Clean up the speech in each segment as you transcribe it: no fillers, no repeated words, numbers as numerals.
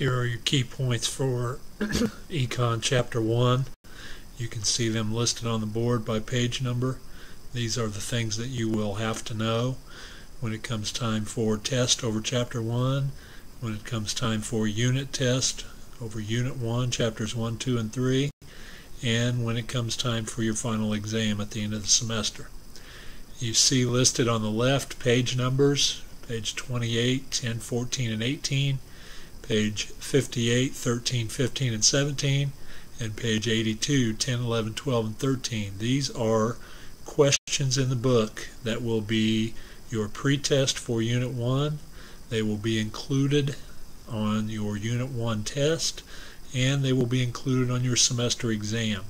Here are your key points for Econ Chapter 1. You can see them listed on the board by page number. These are the things that you will have to know when it comes time for test over Chapter 1, when it comes time for unit test over Unit 1, Chapters 1, 2, and 3, and when it comes time for your final exam at the end of the semester. You see listed on the left page numbers, page 28, 10, 14, and 18, page 58, 13, 15, and 17, and page 82, 10, 11, 12, and 13. These are questions in the book that will be your pretest for Unit 1. They will be included on your Unit 1 test, and they will be included on your semester exam.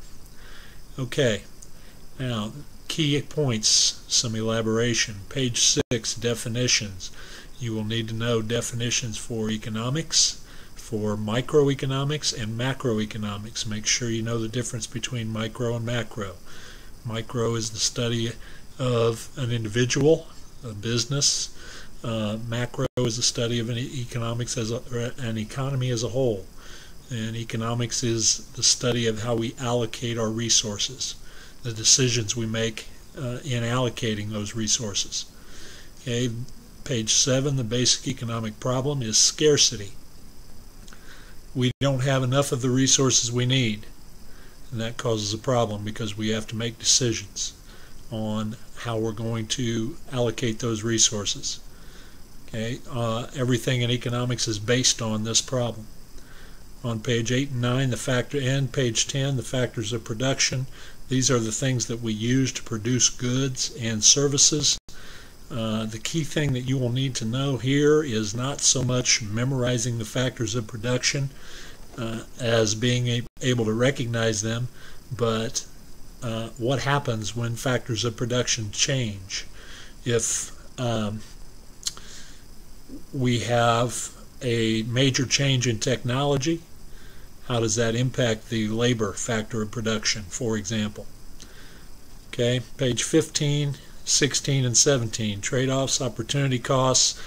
Okay, now key points, some elaboration. Page 6, definitions. You will need to know definitions for economics, for microeconomics, and macroeconomics. Make sure you know the difference between micro and macro. Micro is the study of an individual, a business. Macro is the study of an economics as an economy as a whole. And economics is the study of how we allocate our resources, the decisions we make in allocating those resources. Okay, page 7, the basic economic problem is scarcity. We don't have enough of the resources we need, and that causes a problem because we have to make decisions on how we're going to allocate those resources. Okay, everything in economics is based on this problem. On page 8 and 9, and page 10, the factors of production. These are the things that we use to produce goods and services. The key thing that you will need to know here is not so much memorizing the factors of production as being able to recognize them, but what happens when factors of production change. If we have a major change in technology, how does that impact the labor factor of production, for example? Okay, page 15, 16, and 17, trade-offs, opportunity costs,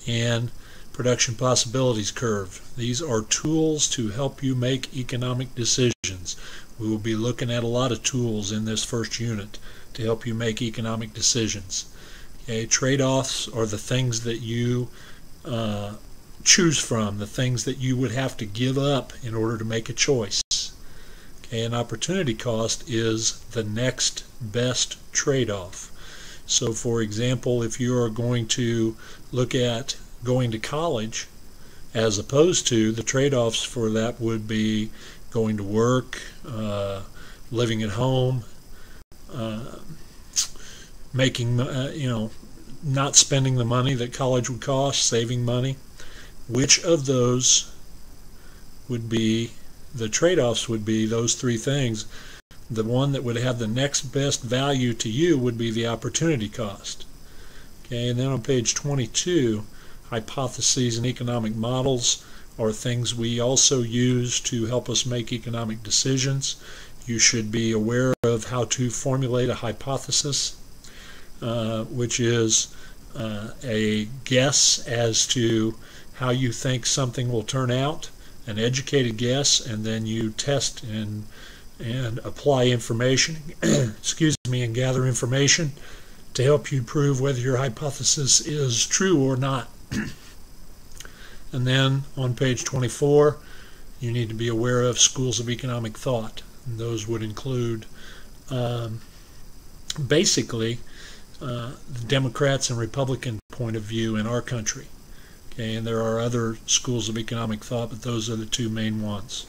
and production possibilities curve. These are tools to help you make economic decisions. We will be looking at a lot of tools in this first unit to help you make economic decisions. Okay, trade-offs are the things that you choose from, the things that you would have to give up in order to make a choice. Okay, an opportunity cost is the next best trade-off. So for example, if you are going to look at going to college, as opposed to the trade-offs for that would be going to work, living at home, making not spending the money that college would cost, saving money. Which of those would be the trade-offs? Would be those three things. The one that would have the next best value to you would be the opportunity cost. Okay, and then on page 22, hypotheses and economic models are things we also use to help us make economic decisions. You should be aware of how to formulate a hypothesis, which is a guess as to how you think something will turn out, an educated guess, and then you test and apply information, and gather information to help you prove whether your hypothesis is true or not. And then on page 24, you need to be aware of schools of economic thought. And those would include basically the Democrats and Republican point of view in our country. Okay, and there are other schools of economic thought, but those are the two main ones.